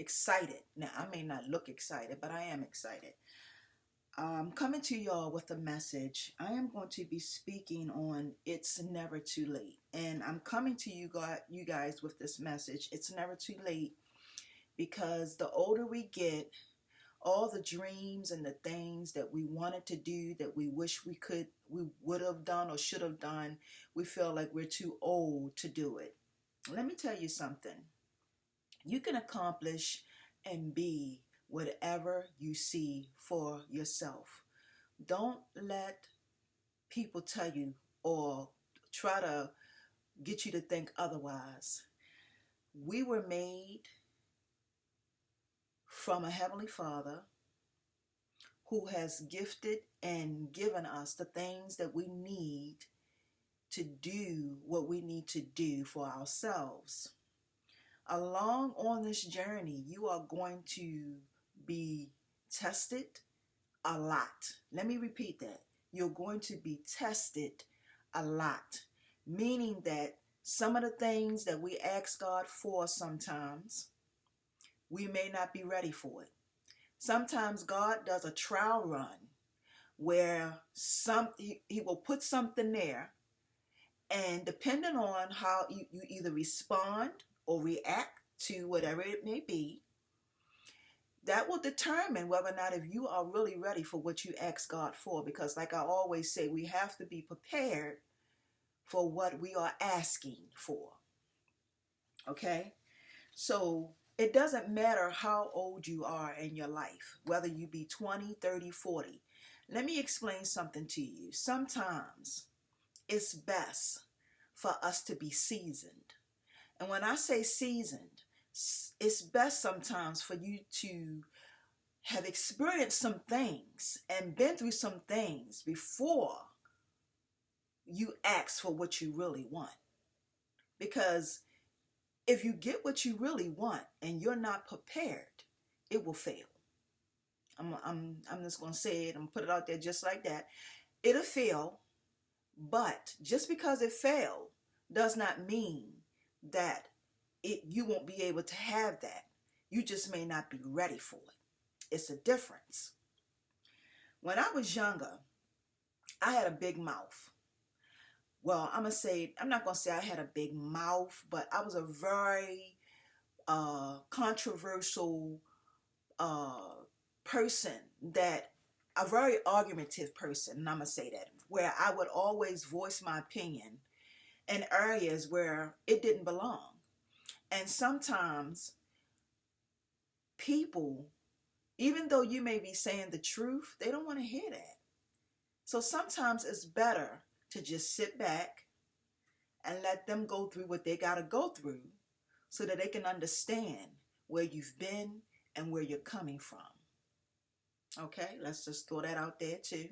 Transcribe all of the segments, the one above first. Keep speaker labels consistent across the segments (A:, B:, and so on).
A: excited. Now, I may not look excited, but I am excited. I'm coming to y'all with a message. I am going to be speaking on It's Never Too Late. And I'm coming to you guys with this message. It's never too late because the older we get, all the dreams and the things that we wanted to do that we wish we would have done or should have done, we feel like we're too old to do it. Let me tell you something. You can accomplish and be whatever you see for yourself. Don't let people tell you or try to get you to think otherwise. We were made from a Heavenly Father who has gifted and given us the things that we need to do what we need to do for ourselves. Along on this journey, you are going to be tested a lot. Let me repeat that. You're going to be tested a lot, meaning that some of the things that we ask God for sometimes, we may not be ready for it. Sometimes God does a trial run where he will put something there, and depending on how you either respond or react to whatever it may be, that will determine whether or not if you are really ready for what you ask God for. Because like I always say, we have to be prepared for what we are asking for. Okay? So it doesn't matter how old you are in your life, whether you be 20, 30, 40. Let me explain something to you. Sometimes it's best for us to be seasoned. And when I say seasoned, it's best sometimes for you to have experienced some things and been through some things before you ask for what you really want. Because if you get what you really want and you're not prepared, it will fail. I'm just going to say it and put it out there just like that. It'll fail, but just because it failed does not mean that you won't be able to have that. You just may not be ready for it. It's a difference. When I was younger, I had a big mouth. Well, I'm not going to say I had a big mouth, but I was a very controversial person, a very argumentative person, and I'm going to say that, where I would always voice my opinion in areas where it didn't belong. And sometimes people, even though you may be saying the truth, they don't want to hear that. So sometimes it's better to just sit back and let them go through what they got to go through so that they can understand where you've been and where you're coming from. Okay, let's just throw that out there too.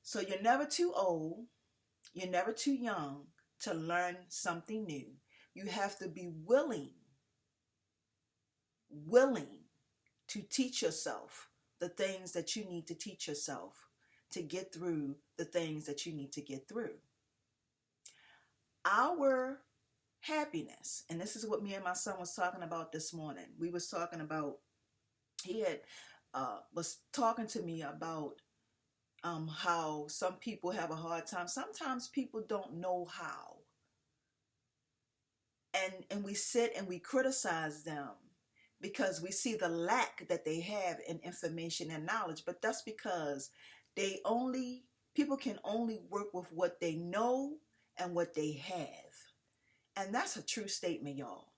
A: So you're never too old, you're never too young to learn something new. You have to be willing to teach yourself the things that you need to teach yourself to get through the things that you need to get through. Our happiness, and this is what me and my son was talking about this morning. We was talking about, he had was talking to me about how some people have a hard time. Sometimes people don't know how. And we sit and we criticize them because we see the lack that they have in information and knowledge. But that's because people can only work with what they know and what they have. And that's a true statement, y'all.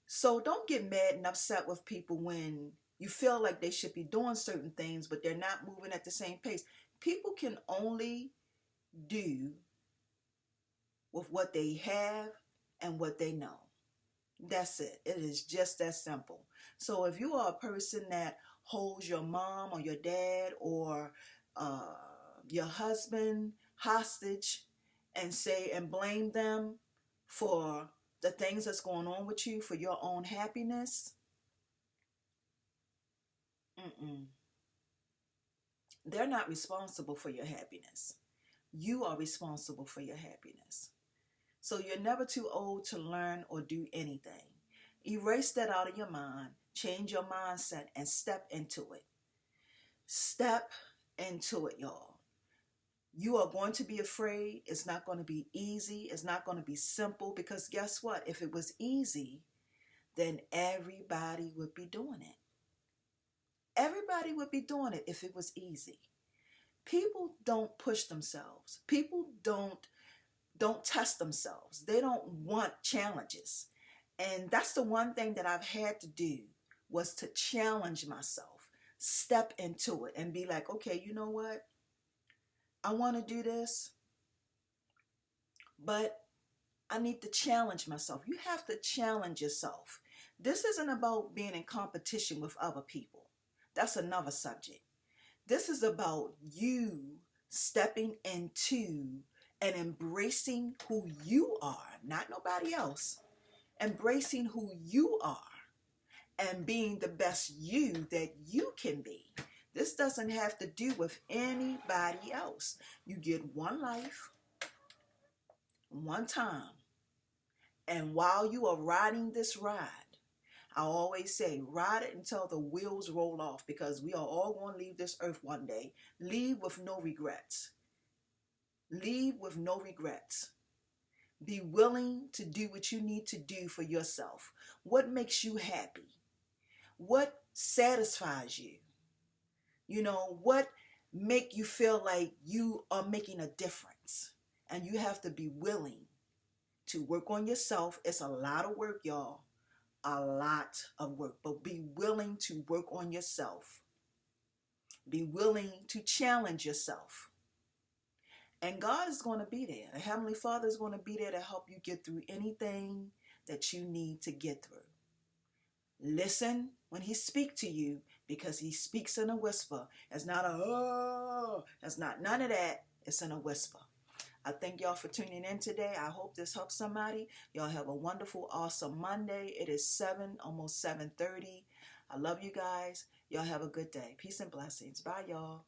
A: So don't get mad and upset with people when you feel like they should be doing certain things, but they're not moving at the same pace. People can only do with what they have and what they know. That's it. It is just that simple. So if you are a person that holds your mom or your dad or your husband hostage and blame them for the things that's going on with you for your own happiness, they're not responsible for your happiness. You are responsible for your happiness. So you're never too old to learn or do anything. Erase that out of your mind. Change your mindset and step into it. Step into it, y'all. You are going to be afraid. It's not going to be easy. It's not going to be simple, because guess what? If it was easy, then everybody would be doing it. Everybody would be doing it if it was easy. People don't push themselves. People don't test themselves. They don't want challenges. And that's the one thing that I've had to do, was to challenge myself, step into it and be like, okay, you know what? I want to do this, but I need to challenge myself. You have to challenge yourself. This isn't about being in competition with other people. That's another subject. This is about you stepping into and embracing who you are, not nobody else. Embracing who you are and being the best you that you can be. This doesn't have to do with anybody else. You get one life, one time. And while you are riding this ride, I always say, ride it until the wheels roll off, because we are all going to leave this earth one day. Leave with no regrets. Leave with no regrets. Be willing to do what you need to do for yourself. What makes you happy? What satisfies you? You know, what make you feel like you are making a difference? And you have to be willing to work on yourself. It's a lot of work, y'all. A lot of work. But be willing to work on yourself. Be willing to challenge yourself. And God is going to be there. The Heavenly Father is going to be there to help you get through anything that you need to get through. Listen when He speaks to you, because He speaks in a whisper. It's not a, oh, that's not none of that. It's in a whisper. I thank y'all for tuning in today. I hope this helps somebody. Y'all have a wonderful, awesome Monday. It is 7, almost 7:30. I love you guys. Y'all have a good day. Peace and blessings. Bye, y'all.